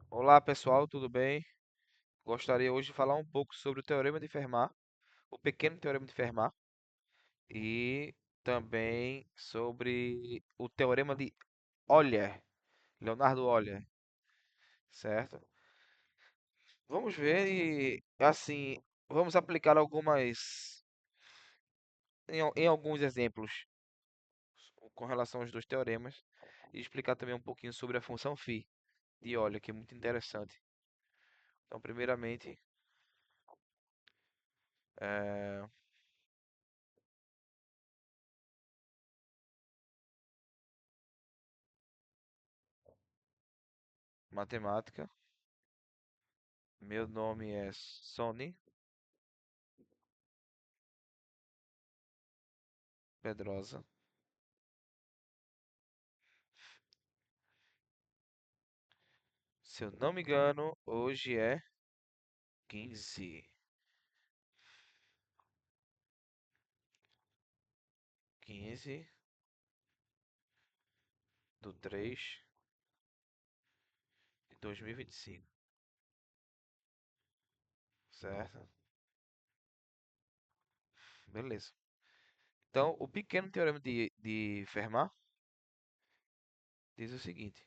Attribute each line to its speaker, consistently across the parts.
Speaker 1: Olá pessoal, tudo bem? Gostaria hoje de falar um pouco sobre o Teorema de Fermat, o pequeno Teorema de Fermat, e também sobre o Teorema de Euler, Leonardo Euler, certo? Vamos ver e assim, vamos aplicar em alguns exemplos com relação aos dois teoremas e explicar também um pouquinho sobre a função φ de Euler, que é muito interessante. Então, primeiramente, eh, matemática. Meu nome é Sony Pedrosa. Se eu não me engano, hoje é 15, 15/3/2025, certo? Beleza. Então, o pequeno teorema de Fermat diz o seguinte: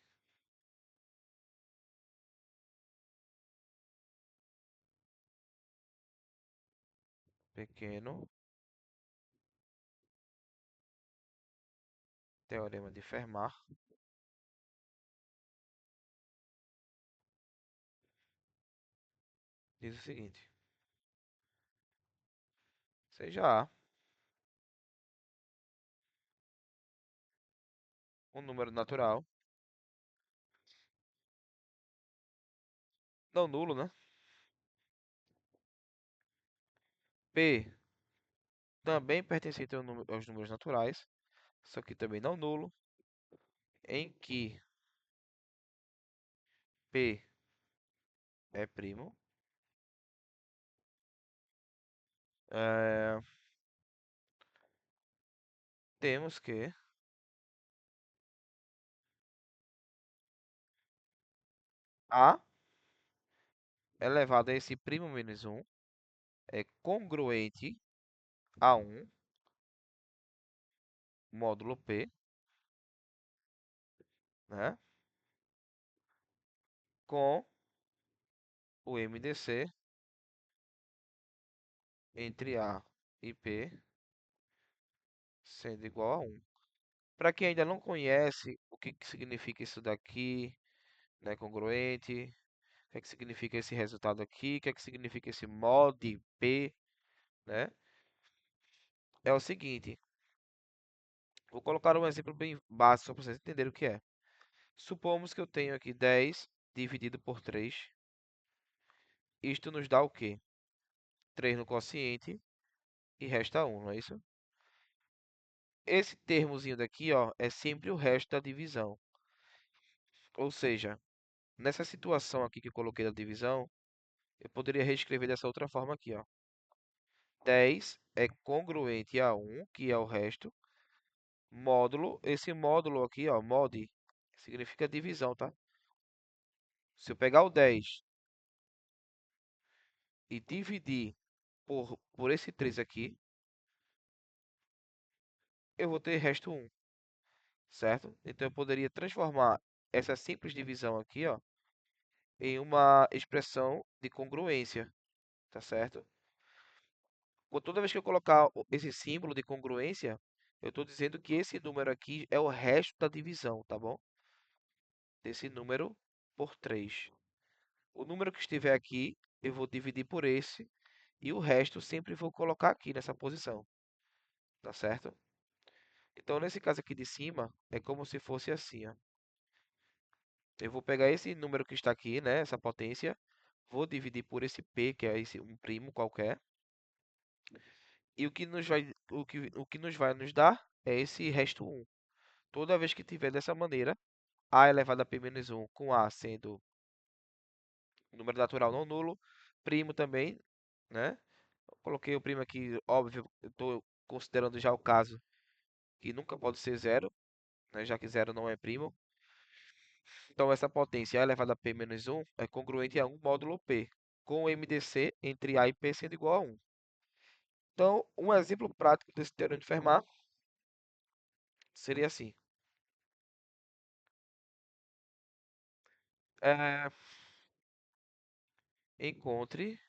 Speaker 1: pequeno teorema de Fermat diz o seguinte: seja A um número natural, não nulo, né? P também pertencente aos números naturais, só que também não nulo, em que P é primo. eh, Temos que A elevado a esse primo menos um é congruente a um módulo P, né, com o MDC entre A e P sendo igual a um. Para quem ainda não conhece o que que significa isso daqui, né, congruente, o que é que significa esse resultado aqui, o que é que significa esse mod P, né, é o seguinte, vou colocar um exemplo bem básico só para vocês entenderem o que é. Supomos que eu tenho aqui 10 dividido por 3. Isto nos dá o quê? 3 no quociente e resta um, não é isso? Esse termozinho daqui, ó, é sempre o resto da divisão. Ou seja, nessa situação aqui que eu coloquei da divisão, eu poderia reescrever dessa outra forma aqui, ó. 10 é congruente a um, que é o resto, módulo, esse módulo aqui, ó, mod, significa divisão, tá? Se eu pegar o 10 e dividir por esse 3 aqui, eu vou ter resto um, certo? Então eu poderia transformar essa simples divisão aqui, ó, em uma expressão de congruência, tá certo? Toda vez que eu colocar esse símbolo de congruência, eu estou dizendo que esse número aqui é o resto da divisão, tá bom? Desse número por 3. O número que estiver aqui, eu vou dividir por esse, e o resto sempre vou colocar aqui nessa posição, tá certo? Então, nesse caso aqui de cima, é como se fosse assim, ó. Eu vou pegar esse número que está aqui, né, essa potência, vou dividir por esse P, que é esse um primo qualquer, e o que nos vai nos dar é esse resto um. Toda vez que tiver dessa maneira, A elevado a P menos um com A sendo um número natural não nulo, primo também, né? Coloquei o primo aqui, óbvio, eu estou considerando já o caso que nunca pode ser zero, né? Já que zero não é primo. Então, essa potência A elevado a P menos 1 é congruente a 1 módulo P, com o MDC entre A e P sendo igual a 1. Então, um exemplo prático desse teorema de Fermat seria assim. É, encontre,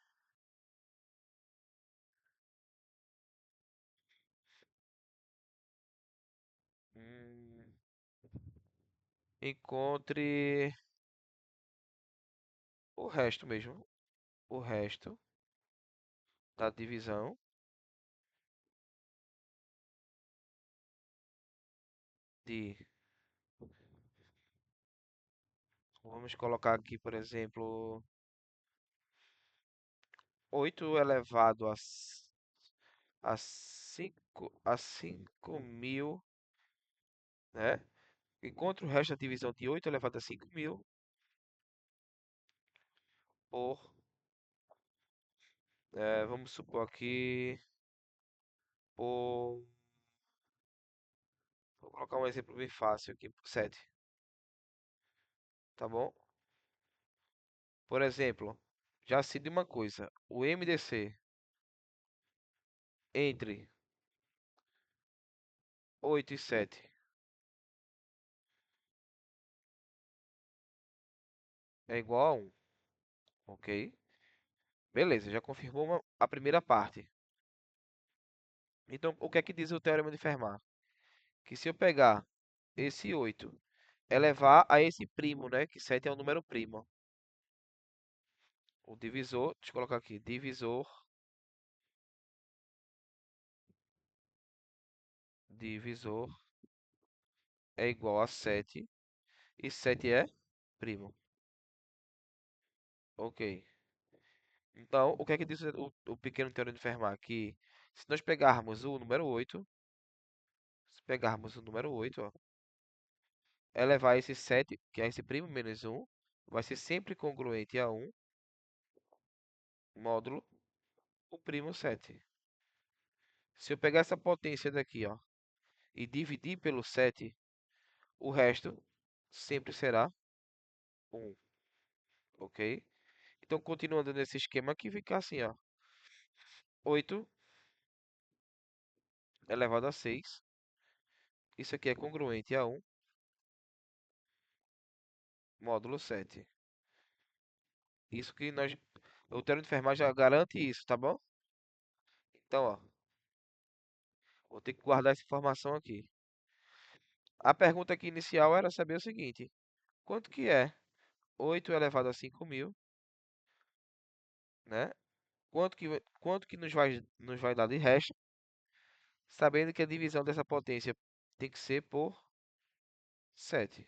Speaker 1: hum, encontre o resto mesmo, o resto da divisão de, vamos colocar aqui, por exemplo, 8 elevado a 5.000, né? Encontre o resto da divisão de 8 elevado a 5.000 por, vamos supor aqui, por, vou colocar um exemplo bem fácil aqui, por 7, tá bom? Por exemplo, já se de uma coisa, o MDC entre 8 e 7 é igual a 1, ok? Beleza, já confirmou a primeira parte. Então, o que é que diz o teorema de Fermat? Que se eu pegar esse 8 elevar a esse primo, né? Que 7 é um número primo. O divisor, deixa eu colocar aqui, divisor é igual a 7 e 7 é primo. Ok. Então, o que é que diz o pequeno teorema de Fermat? Que se nós pegarmos o número 8, se pegarmos o número 8, ó, elevar esse 7, que é esse primo menos 1, vai ser sempre congruente a 1 módulo o primo 7. Se eu pegar essa potência daqui, ó, e dividir pelo 7, o resto sempre será 1, ok? Então, continuando nesse esquema aqui, fica assim, ó. 8 elevado a 6. Isso aqui é congruente a 1 módulo 7. Isso que nós... O teorema de Fermat já garante isso, tá bom? Então, ó, vou ter que guardar essa informação aqui. A pergunta aqui inicial era saber o seguinte. Quanto que é 8 elevado a 5.000, né? Quanto que nos vai dar de resto, sabendo que a divisão dessa potência tem que ser por 7.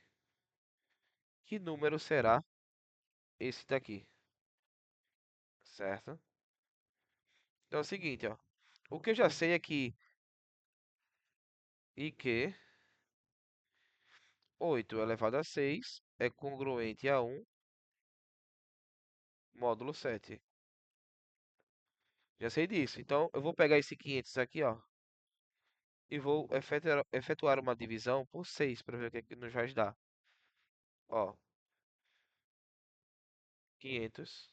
Speaker 1: Que número será esse daqui, certo? Então é o seguinte, ó. O que eu já sei é que e que 8 elevado a 6 é congruente a 1 módulo 7. Já sei disso. Então eu vou pegar esse 500 aqui, ó, e vou efetuar uma divisão por 6 para ver o que é que nos vai dar. Ó, 500,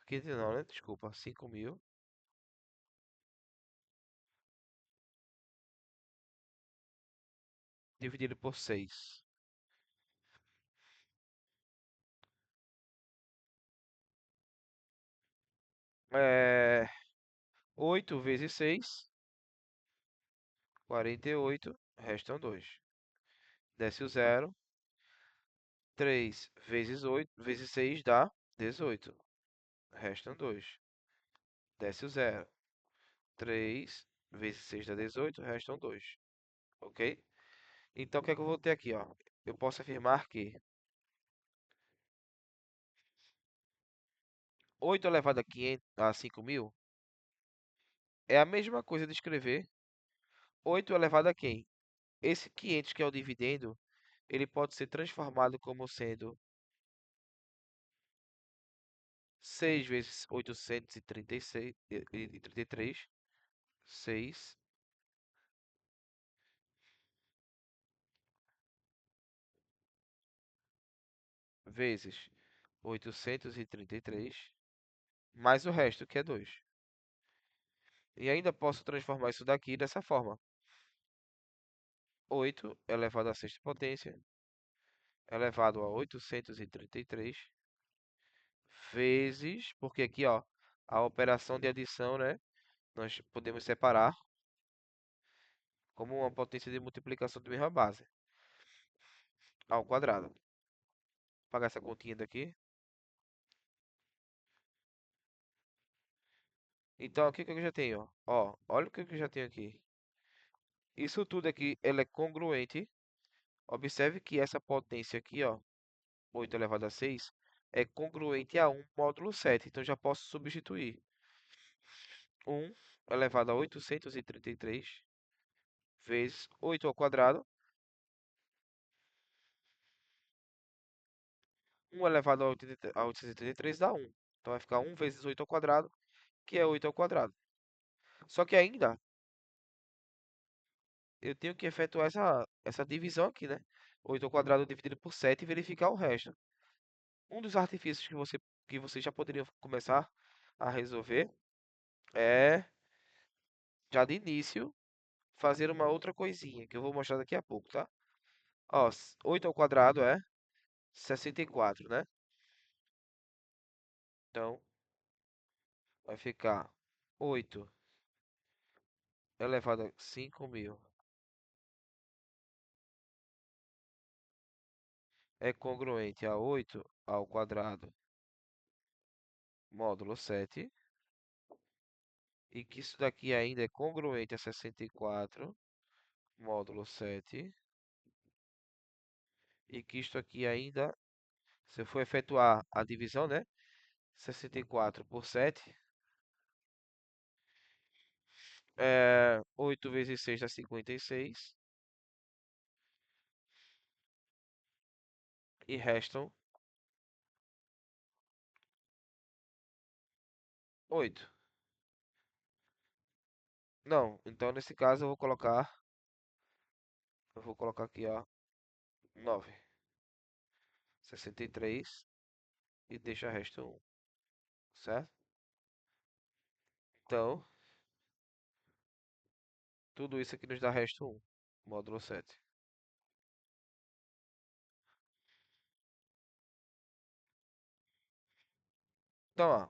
Speaker 1: 500 não, né? Desculpa, 5.000 dividido por 6. É, 8 vezes 6, 48, restam 2. Desce o zero. 3 vezes 8 vezes 6 dá 18. Restam 2. Desce o zero. 3 vezes 6 dá 18, restam 2. Ok? Então, o que é que eu vou ter aqui, ó? Eu posso afirmar que 8 elevado a 500, a 5.000 é a mesma coisa de escrever 8 elevado a quem? Esse 500 que é o dividendo, ele pode ser transformado como sendo 6 vezes 836 e 33, 6 vezes 833 mais o resto, que é 2. E ainda posso transformar isso daqui dessa forma. 8 elevado à sexta potência elevado a 833 vezes, porque aqui, ó, a operação de adição, né, nós podemos separar como uma potência de multiplicação de mesma base, ao quadrado. Vou pagar essa continha daqui. Então, aqui o que eu já tenho? Ó, olha o que eu já tenho aqui. Isso tudo aqui, ela é congruente. Observe que essa potência aqui, ó, 8 elevado a 6, é congruente a 1 módulo 7. Então, já posso substituir 1 elevado a 833 vezes 8 ao quadrado. 1 elevado a 833 dá 1. Então, vai ficar 1 vezes 8 ao quadrado, que é 8 ao quadrado. Só que ainda, eu tenho que efetuar essa divisão aqui, né? 8 ao quadrado dividido por 7 e verificar o resto. Um dos artifícios que você já poderia começar a resolver é, já de início, fazer uma outra coisinha, que eu vou mostrar daqui a pouco, tá? Ó, 8 ao quadrado é 64, né? Então, vai ficar 8 elevado a 5.000 é congruente a 8 ao quadrado módulo 7, e que isso daqui ainda é congruente a 64 módulo 7, e que isto aqui ainda, se eu for efetuar a divisão, né? 64 por 7, 8 vezes 6 dá 56, e restam 8. Não, então nesse caso eu vou colocar aqui, ó, 9, 63 e deixa resto 1, certo? Então, tudo isso aqui nos dá resto 1, módulo 7. Então, ó,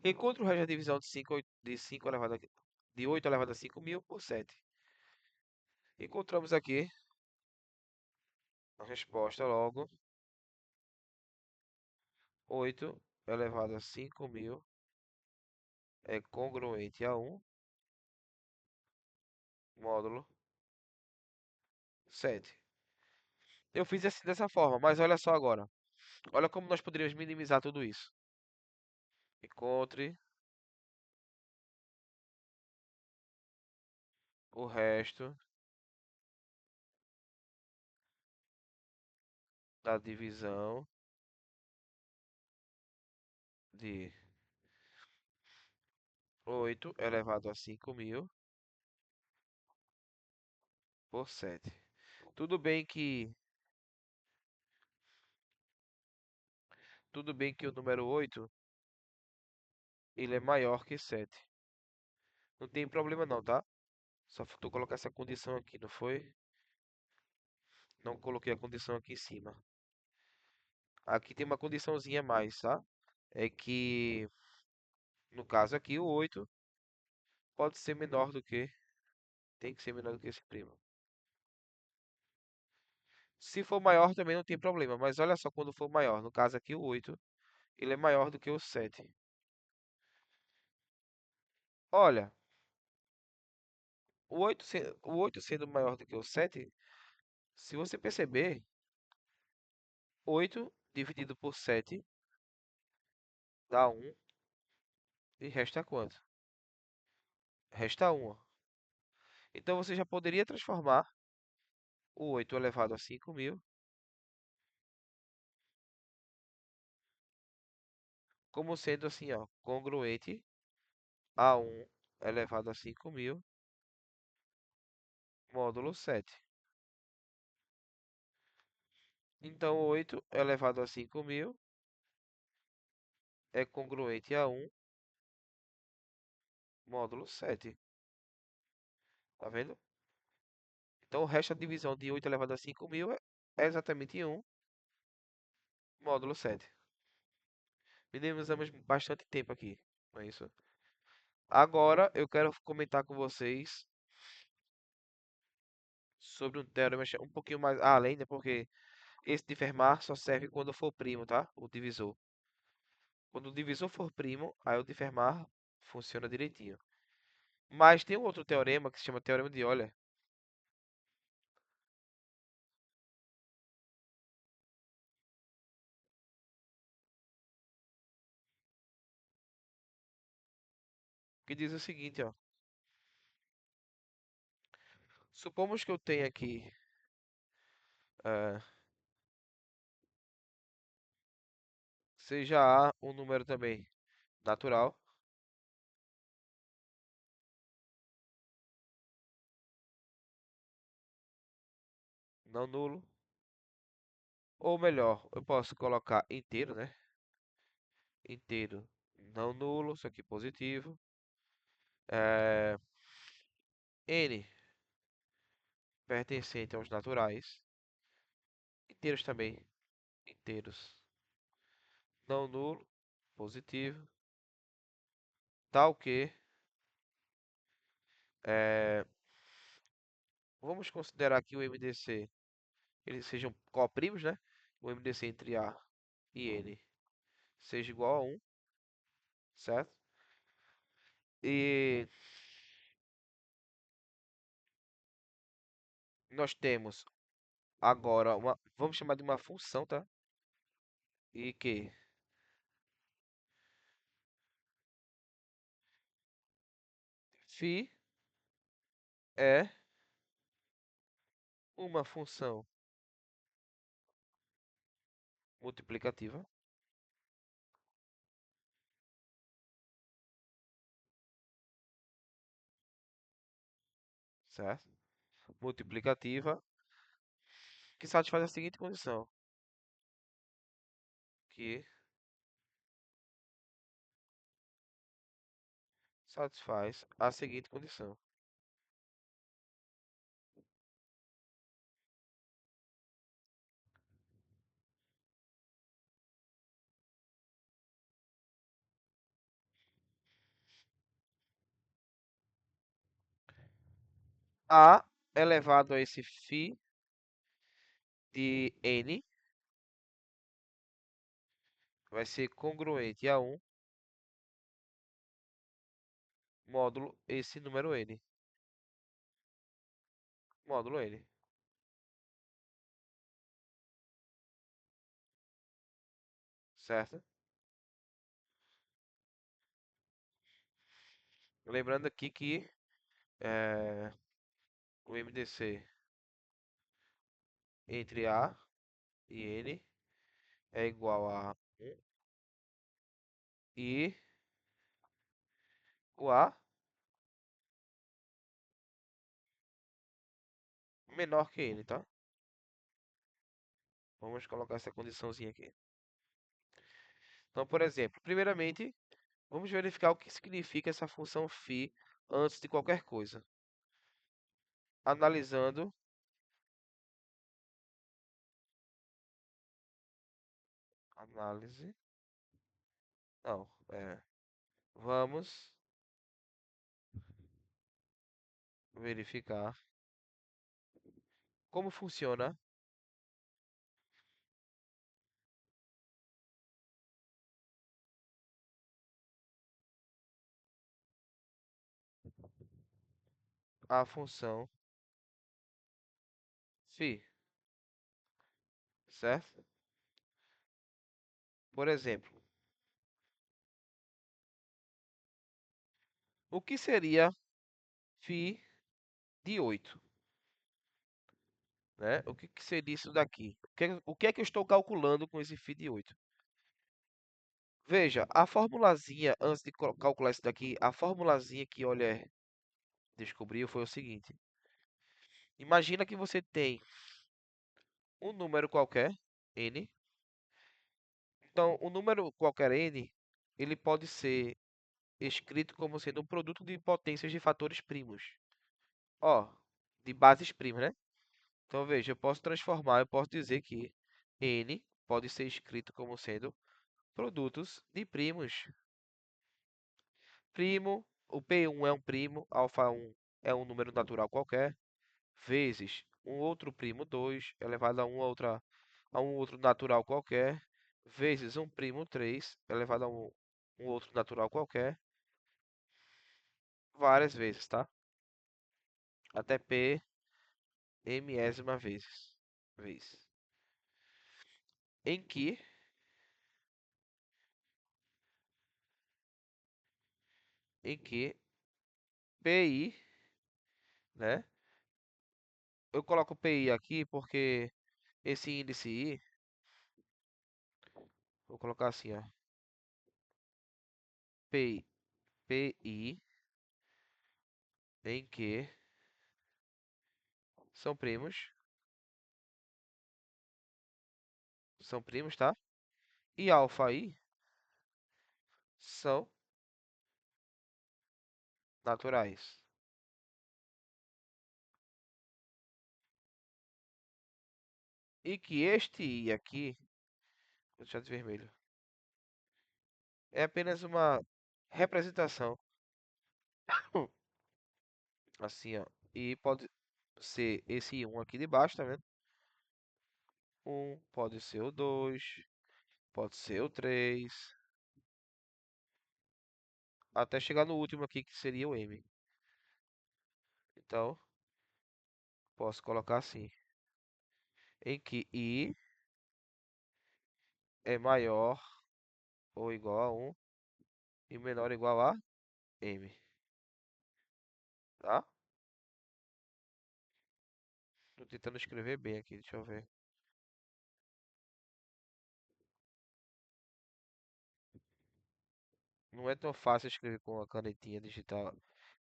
Speaker 1: encontre o resto da divisão de 5 elevado de 8 elevado a 5.000 por 7. Encontramos aqui a resposta logo, 8 elevado a 5.000 é congruente a 1 módulo 7. Eu fiz assim dessa forma, mas olha só agora. Olha como nós poderíamos minimizar tudo isso. Encontre o resto da divisão de 8 elevado a 5.000 por 7. Tudo bem que, tudo bem que o número 8 ele é maior que 7. Não tem problema não, tá? Só faltou colocar essa condição aqui, não foi? Não coloquei a condição aqui em cima. Aqui tem uma condiçãozinha a mais, tá? É que, no caso aqui, o 8 pode ser menor do que, tem que ser menor do que esse primo. Se for maior também não tem problema, mas olha só quando for maior. No caso aqui, o 8 ele é maior do que o 7. Olha, o oito sendo maior do que o 7, se você perceber, 8 dividido por 7 dá 1 e resta quanto? Resta 1. Então você já poderia transformar o 8 elevado a 5.000 como sendo assim, ó, congruente a 1 elevado a 5.000 módulo 7. Então, 8 elevado a 5.000 é congruente a 1 módulo 7. Tá vendo? Então, o resto da divisão de 8 elevado a 5.000 é exatamente 1 módulo 7. Minimizamos bastante tempo aqui, não é isso? Agora, eu quero comentar com vocês sobre um teorema um pouquinho mais além, né? Porque esse de Fermat só serve quando for primo, tá? O divisor. Quando o divisor for primo, aí o de Fermat funciona direitinho. Mas tem um outro teorema que se chama Teorema de Euler, que diz o seguinte, ó. Supomos que eu tenha aqui eh, seja A um número também natural, não nulo, ou melhor, eu posso colocar inteiro, né? Inteiro não nulo, isso aqui positivo. Eh, N pertencente aos naturais, inteiros também, inteiros não nulo, positivo, tal que eh, vamos considerar que o MDC eles sejam coprimos, né? O MDC entre A e N seja igual a 1, certo? E nós temos agora uma, vamos chamar de uma função, tá? E que φ é uma função multiplicativa, certo? Multiplicativa que satisfaz a seguinte condição, que satisfaz a seguinte condição. A elevado a esse φ de n vai ser congruente a 1 módulo esse número n. Módulo n, certo? Lembrando aqui que o MDC entre A e N é igual a 1 e o A menor que N, tá? Vamos colocar essa condiçãozinha aqui. Então, por exemplo, primeiramente, vamos verificar o que significa essa função φ antes de qualquer coisa. Analisando, análise, não, vamos verificar como funciona a função φ, certo? Por exemplo, o que seria φ de 8, né? O que que seria isso daqui? O que é que eu estou calculando com esse φ de 8? Veja, a formulazinha, antes de calcular isso daqui, a formulazinha que Euler descobriu foi o seguinte. Imagina que você tem um número qualquer, n. Então, o número qualquer n, ele pode ser escrito como sendo um produto de potências de fatores primos. Ó, de bases primas, né? Então, veja, eu posso dizer que n pode ser escrito como sendo produtos de primos. Primo, o P1 é um primo, alfa 1 é um número natural qualquer, vezes um outro primo 2 elevado a um outro natural qualquer, vezes um primo 3 elevado a um outro natural qualquer, várias vezes, tá? Até P mésima vez. Em que, em que PI, né? Eu coloco PI aqui porque esse índice I, vou colocar assim, ó, PI, PI em que são primos, tá? E alfa I são naturais. E que este I aqui, vou deixar de vermelho, é apenas uma representação, assim, ó. E pode ser esse um aqui de baixo, tá vendo? Um pode ser o 2, pode ser o 3, até chegar no último aqui que seria o M. Então, posso colocar assim, em que I é maior ou igual a um e menor ou igual a M, tá? Tô tentando escrever bem aqui, deixa eu ver. Não é tão fácil escrever com a canetinha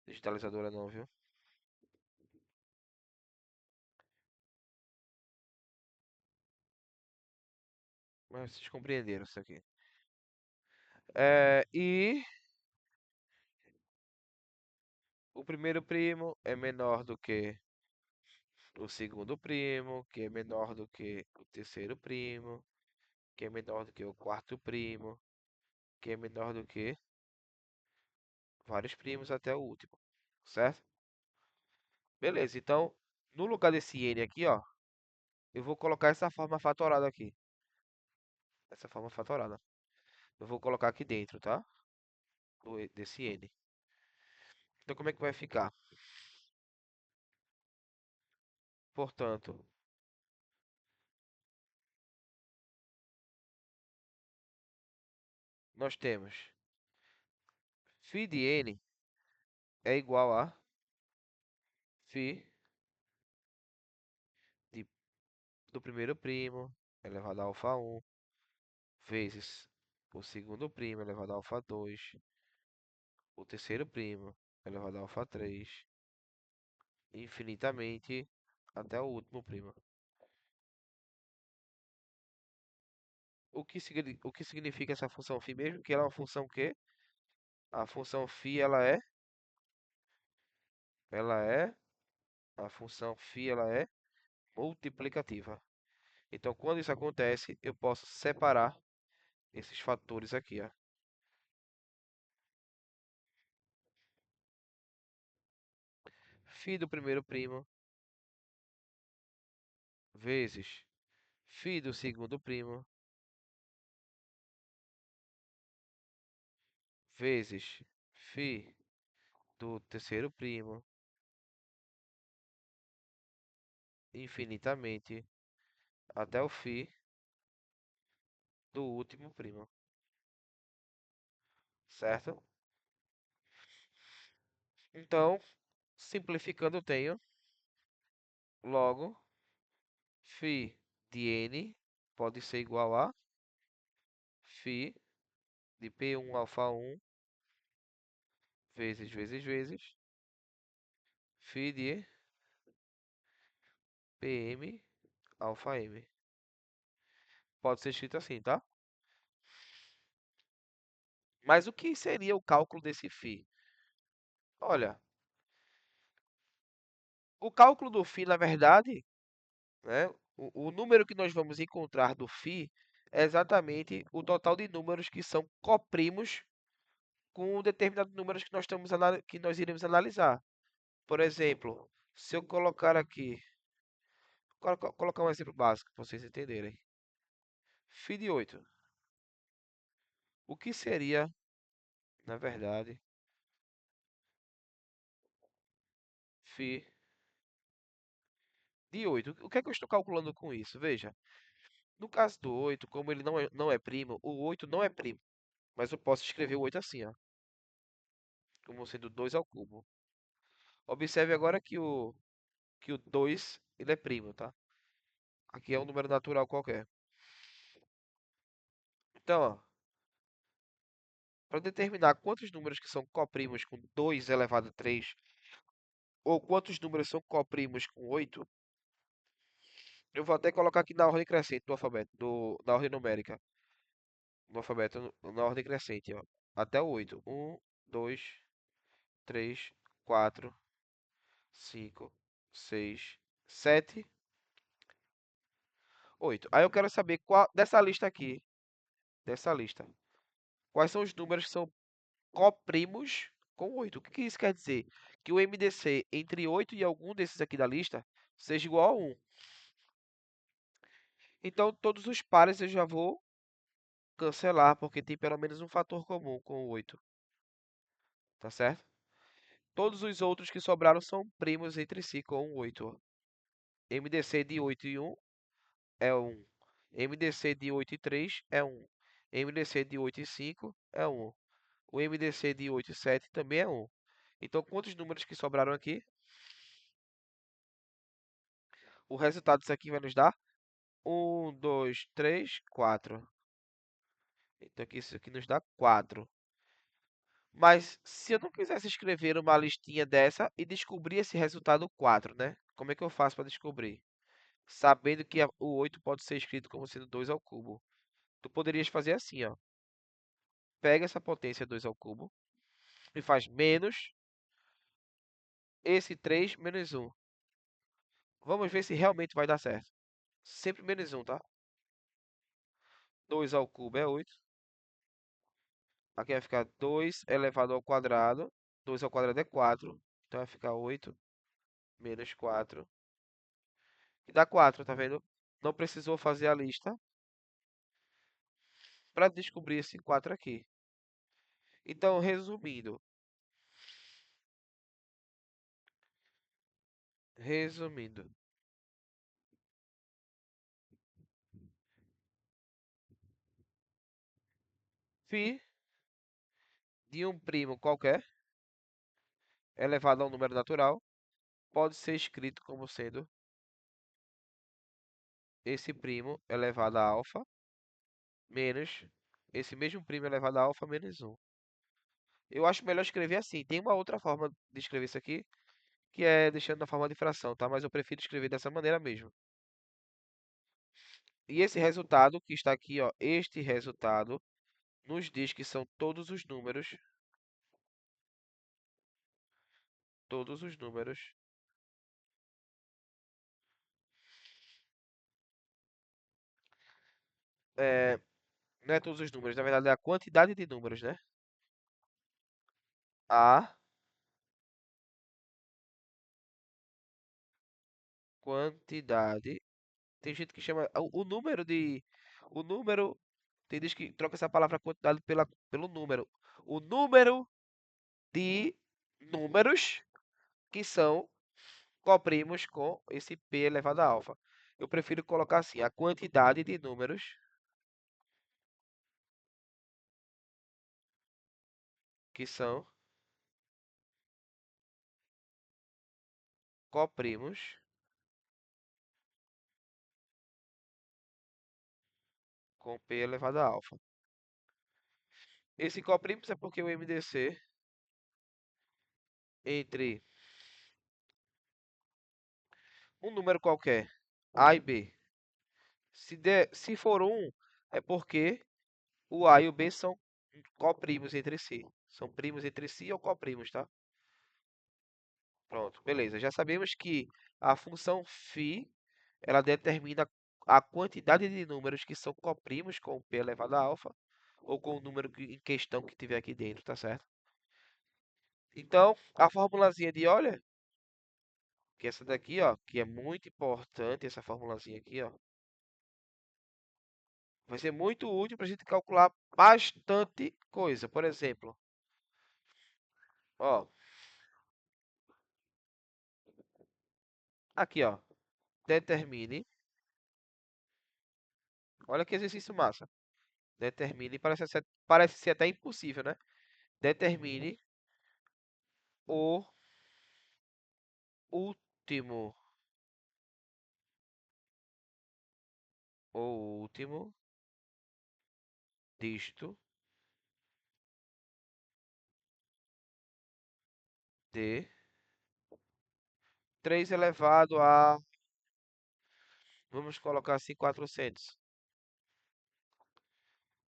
Speaker 1: digitalizadora não, viu? Mas vocês compreenderam isso aqui. E o primeiro primo é menor do que o segundo primo, que é menor do que o terceiro primo, que é menor do que o quarto primo, que é menor do que vários primos até o último, certo? Beleza, então, no lugar desse n aqui, ó, eu vou colocar essa forma fatorada aqui. Essa forma fatorada. Eu vou colocar aqui dentro, tá? Desse n. Então, como é que vai ficar? Portanto, nós temos φ de n é igual a φ de- do primeiro primo elevado a alfa 1 vezes o segundo primo elevado a alfa 2, o terceiro primo elevado a alfa 3, infinitamente até o último primo. O que significa essa função φ mesmo? Que ela é uma função que a função φ ela é a função φ ela é multiplicativa. Então, quando isso acontece, eu posso separar esses fatores aqui, ó. Φ do primeiro primo vezes φ do segundo primo vezes φ do terceiro primo infinitamente até o φ do último primo, certo? Então, simplificando, eu tenho logo φ de n pode ser igual a φ de P1 alfa 1 vezes φ de PM alfa M. Pode ser escrito assim, tá? Mas o que seria o cálculo desse φ? Olha, o cálculo do φ, na verdade, né, o número que nós vamos encontrar do φ é exatamente o total de números que são coprimos com determinados números que que nós iremos analisar. Por exemplo, se eu colocar aqui, colocar um exemplo básico para vocês entenderem. Φ de 8. O que seria, na verdade, Φ de 8? O que é que eu estou calculando com isso? Veja, no caso do 8, como ele não é primo, o 8 não é primo. Mas eu posso escrever o 8 assim, ó, como sendo 2 ao cubo. Observe agora que o 2 ele é primo, tá? Aqui é um número natural qualquer. Então, ó, para determinar quantos números que são coprimos com 2 elevado a 3, ou quantos números são coprimos com 8, eu vou até colocar aqui na ordem crescente do alfabeto, na ordem numérica do alfabeto, na ordem crescente, ó, até o 8. 1, 2, 3, 4, 5, 6, 7, 8. Aí eu quero saber qual dessa lista aqui, dessa lista, quais são os números que são coprimos com 8. O que que isso quer dizer? Que o MDC entre 8 e algum desses aqui da lista seja igual a 1. Então, todos os pares eu já vou cancelar, porque tem pelo menos um fator comum com o 8, tá certo? Todos os outros que sobraram são primos entre si com o 8. MDC de 8 e 1 é 1. MDC de 8 e 3 é 1. MDC de 8 e 5 é 1. O MDC de 8 e 7 também é 1. Então, quantos números que sobraram aqui? O resultado disso aqui vai nos dar 1, 2, 3, 4. Então, aqui, isso aqui nos dá 4. Mas se eu não quisesse escrever uma listinha dessa e descobrir esse resultado 4, né? Como é que eu faço para descobrir? Sabendo que o 8 pode ser escrito como sendo 2 ao cubo. Tu poderias fazer assim, ó. Pega essa potência 2 ao cubo e faz menos esse 3 menos 1. Vamos ver se realmente vai dar certo. Sempre menos 1, tá? 2 ao cubo é 8. Aqui vai ficar 2 elevado ao quadrado. 2 ao quadrado é 4. Então vai ficar 8 menos 4. E dá 4, tá vendo? Não precisou fazer a lista para descobrir esse 4 aqui. Então, resumindo, φ de um primo qualquer elevado a um número natural pode ser escrito como sendo esse primo elevado a alfa menos esse mesmo primo elevado a alfa menos 1. Eu acho melhor escrever assim. Tem uma outra forma de escrever isso aqui, que é deixando na forma de fração, tá? Mas eu prefiro escrever dessa maneira mesmo. E esse resultado que está aqui, ó, este resultado nos diz que são todos os números, é, não é todos os números, na verdade é a quantidade de números, né? A quantidade. Tem gente que chama o número, tem gente que troca essa palavra quantidade pelo número. O número de números que são coprimos com esse p elevado a alfa. Eu prefiro colocar assim, a quantidade de números que são coprimos com p elevado a alfa. Esse coprimos é porque o MDC entre um número qualquer, A e B, Se for um, é porque o A e o B são coprimos entre si. São primos entre si ou coprimos, tá? Pronto, beleza. Já sabemos que a função φ, ela determina a quantidade de números que são coprimos com o p elevado a alfa, ou com o número em questão que tiver aqui dentro, tá certo? Então, a formulazinha de Euler, que é essa daqui, ó, que é muito importante, essa formulazinha aqui, ó, vai ser muito útil para a gente calcular bastante coisa. Por exemplo, ó, aqui, ó, determine, olha que exercício massa. Determine, parece ser até impossível, né? Determine o último, o último dígito de 3 elevado a, vamos colocar assim, 400.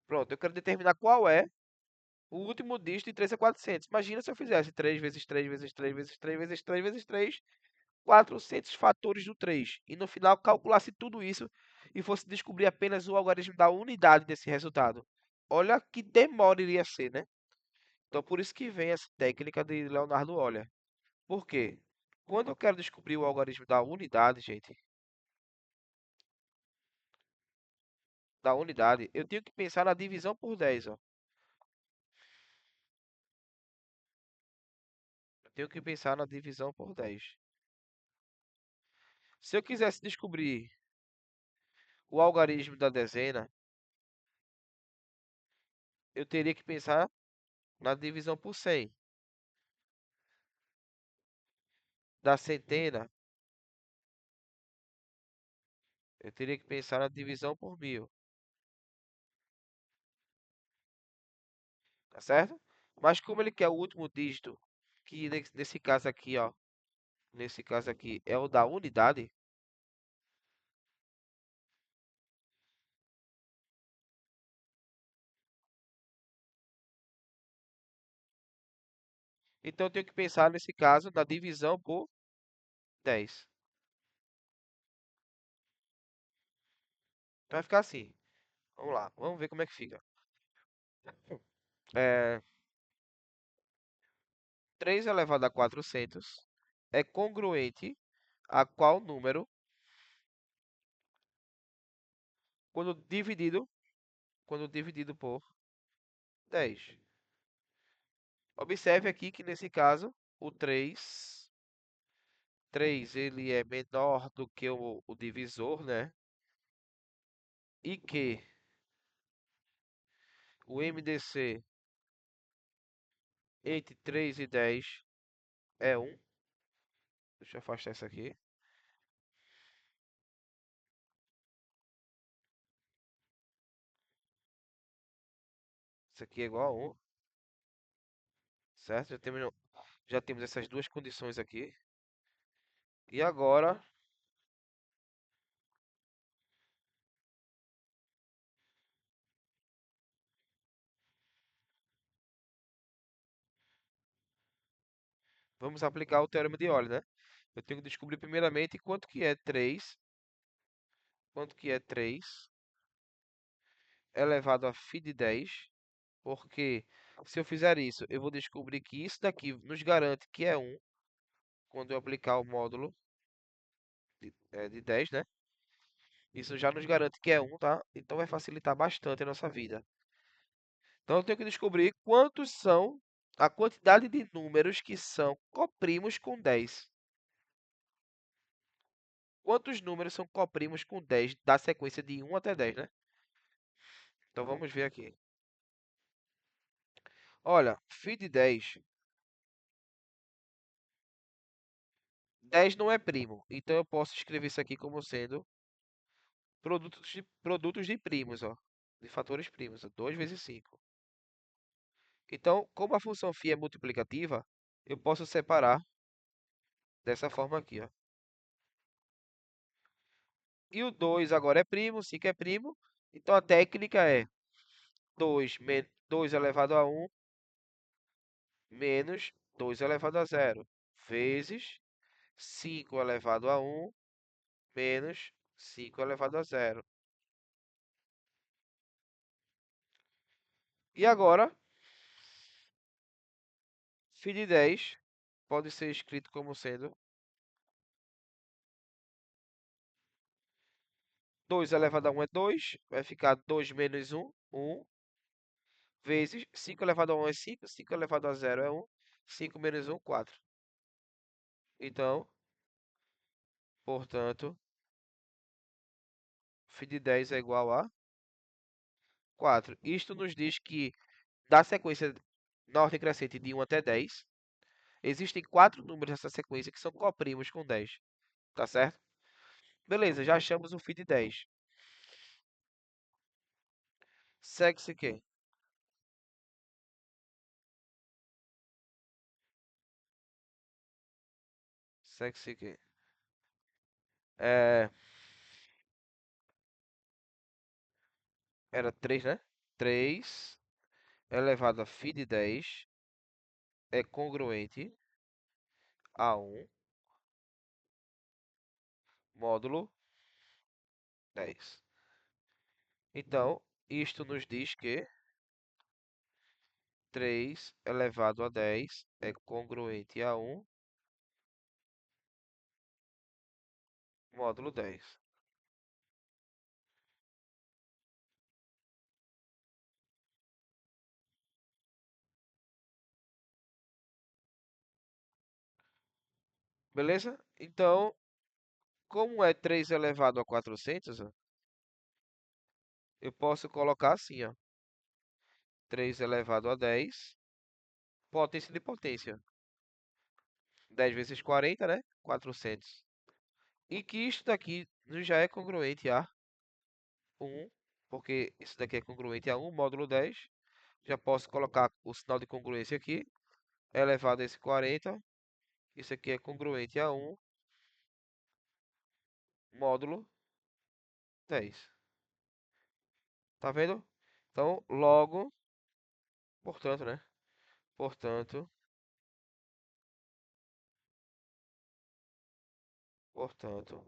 Speaker 1: Pronto, eu quero determinar qual é o último dígito de 3 a 400. Imagina se eu fizesse 3 vezes 3 vezes 3 vezes 3 vezes 3 vezes 3, 400 fatores do 3. E no final calculasse tudo isso e fosse descobrir apenas o algarismo da unidade desse resultado. Olha que demora iria ser, né? Então por isso que vem essa técnica de Leonardo Euler. Por quê? Quando eu quero descobrir o algarismo da unidade, gente, da unidade, eu tenho que pensar na divisão por 10, ó. Eu tenho que pensar na divisão por 10. Se eu quisesse descobrir o algarismo da dezena, eu teria que pensar na divisão por 100. Da centena, eu teria que pensar na divisão por 1000, tá certo? Mas como ele quer o último dígito, que nesse caso aqui, ó, nesse caso aqui é o da unidade, então eu tenho que pensar nesse caso na divisão por 10. Então vai ficar assim. Vamos lá, vamos ver como é que fica. É, 3 elevado a 400 é congruente a qual número quando dividido, quando dividido por 10. Observe aqui que nesse caso o 3 ele é menor do que o divisor, né? E que o MDC entre 3 e 10 é 1. Deixa eu afastar isso aqui. Isso aqui é igual a 1, certo? Já temos essas duas condições aqui. E agora vamos aplicar o teorema de Euler, né? Eu tenho que descobrir primeiramente quanto que é 3 elevado a φ de 10, porque se eu fizer isso, eu vou descobrir que isso daqui nos garante que é 1 quando eu aplicar o módulo de 10, né? Isso já nos garante que é 1, tá? Então vai facilitar bastante a nossa vida. Então eu tenho que descobrir quantos são a quantidade de números que são coprimos com 10. Quantos números são coprimos com 10 da sequência de 1 até 10, né? Então vamos ver aqui. Olha, φ de 10, 10 não é primo. Então eu posso escrever isso aqui como sendo produtos de primos, ó. De fatores primos, ó, 2 vezes 5. Então, como a função φ é multiplicativa, eu posso separar dessa forma aqui, ó. E o 2 agora é primo, 5 é primo. Então a técnica é 2 elevado a um menos 2 elevado a zero vezes 5 elevado a um menos 5 elevado a zero. E agora, φ de 10 pode ser escrito como sendo 2 elevado a um é 2, vai ficar 2 menos um vezes 5 elevado a um é 5, 5 elevado a zero é um, 5 menos um 4. Então, portanto, φ de 10 é igual a 4. Isto nos diz que da sequência na ordem crescente de 1 até 10, existem 4 números nessa sequência que são coprimos com 10, tá certo? Beleza, já achamos o φ de 10. Segue-se que? Segue-se que? É, era 3, né? 3 elevado a φ de 10 é congruente a 1 módulo 10. Então, isto nos diz que 3 elevado a 10 é congruente a 1 módulo 10. Beleza? Então, como é 3 elevado a 400, ó, eu posso colocar assim, ó, 3 elevado a 10, potência de potência. 10 vezes 40, né? 400. E que isso daqui já é congruente a 1, porque isso daqui é congruente a 1 módulo 10. Já posso colocar o sinal de congruência aqui, elevado a esse 40. Isso aqui é congruente a 1 módulo 10. Tá vendo? Então, logo, portanto, né? Portanto, portanto,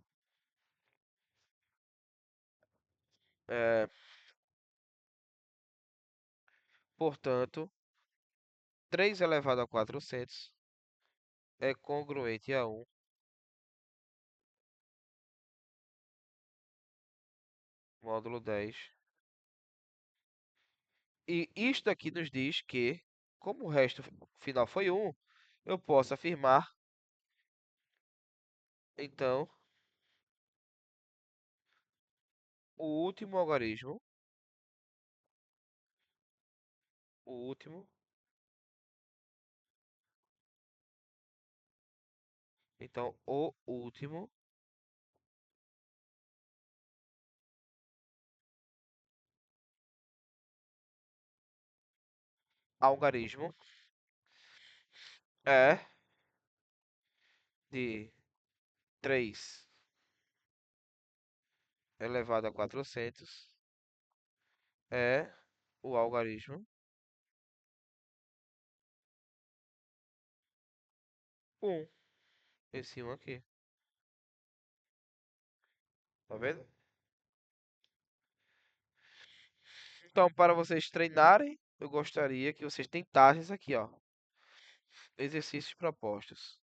Speaker 1: é, portanto, 3 elevado a 400 é congruente a 1 módulo 10. E isto aqui nos diz que, como o resto final foi 1, eu posso afirmar, então, o último algarismo, o último, então, o último algarismo é de 3 elevado a 400 é o algarismo 1. Esse 1 aqui, tá vendo? Então, para vocês treinarem, eu gostaria que vocês tentassem isso aqui, ó. Exercícios propostos.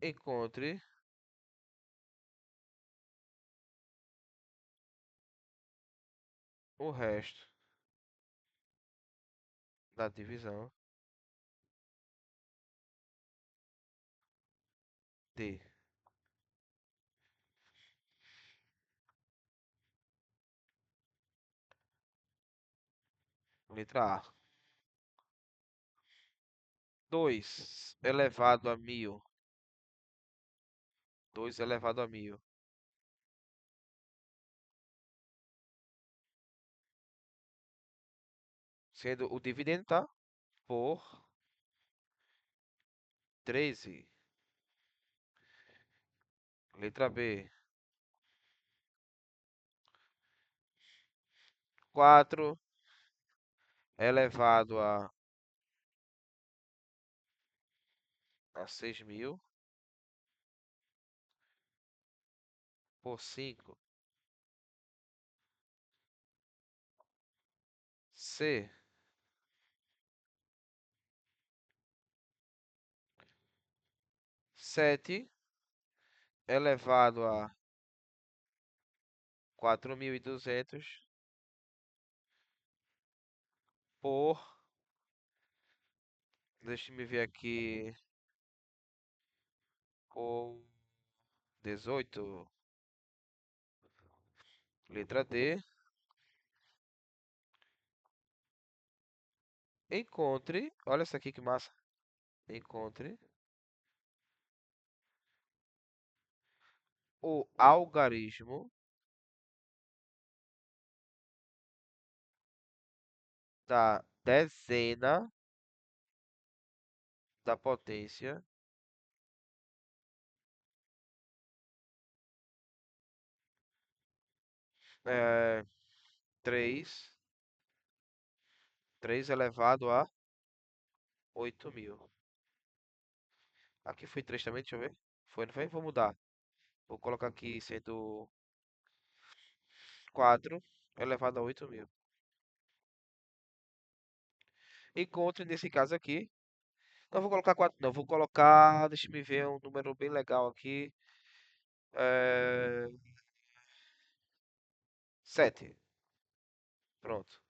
Speaker 1: Encontre o resto da divisão de letra A, 2 elevado a 1000. 2 elevado a 1000. Sendo o dividendo, tá? Por 13. Letra B. 4 elevado a 6000 por 5. C. 7 elevado a 4200 por, deixa-me ver aqui, por 18. Letra D. Encontre, olha essa aqui que massa. Encontre o algarismo da dezena da potência 3, 3 elevado a 8000. Aqui foi 3 também, deixa eu ver. Foi, não foi? Vou mudar. Vou colocar aqui sendo 4 elevado a 8000. Encontre nesse caso aqui. Não vou colocar 4, não. Vou colocar, deixa me ver, um número bem legal aqui. 7. Pronto.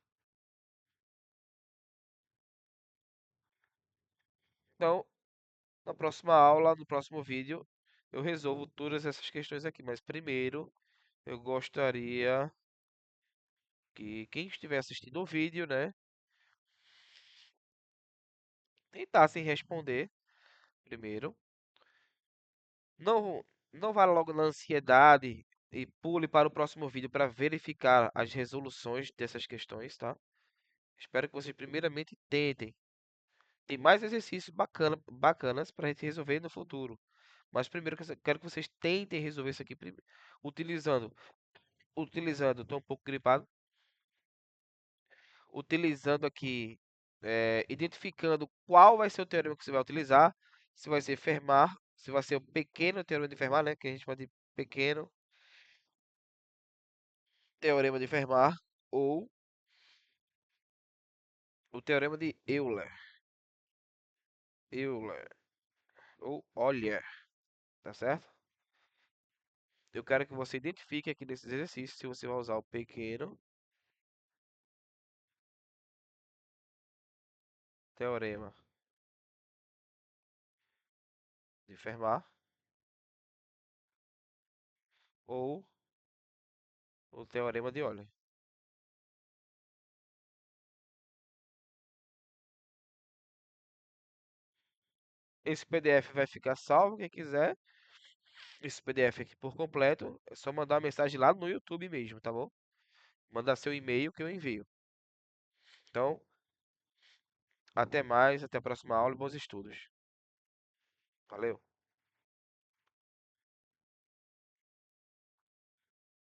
Speaker 1: Então, na próxima aula, no próximo vídeo, eu resolvo todas essas questões aqui. Mas primeiro, eu gostaria que quem estiver assistindo o vídeo, né, tentasse responder primeiro. Não, não vá logo na ansiedade e pule para o próximo vídeo para verificar as resoluções dessas questões, tá? Espero que vocês primeiramente tentem. Tem mais exercícios bacanas para a gente resolver no futuro. Mas primeiro quero que vocês tentem resolver isso aqui utilizando, estou um pouco gripado, utilizando aqui, identificando qual vai ser o teorema que você vai utilizar, se vai ser Fermat, se vai ser o pequeno teorema de Fermat, né, que a gente chama de pequeno teorema de Fermat, ou o teorema de Euler, Euler, ou Euler, tá certo? Eu quero que você identifique aqui nesses exercícios se você vai usar o pequeno teorema de Fermat ou o teorema de Euler. Esse PDF vai ficar salvo, quem quiser. Esse PDF aqui por completo, é só mandar uma mensagem lá no YouTube mesmo, tá bom? Mandar seu e-mail que eu envio. Então, até mais, até a próxima aula e bons estudos. Valeu!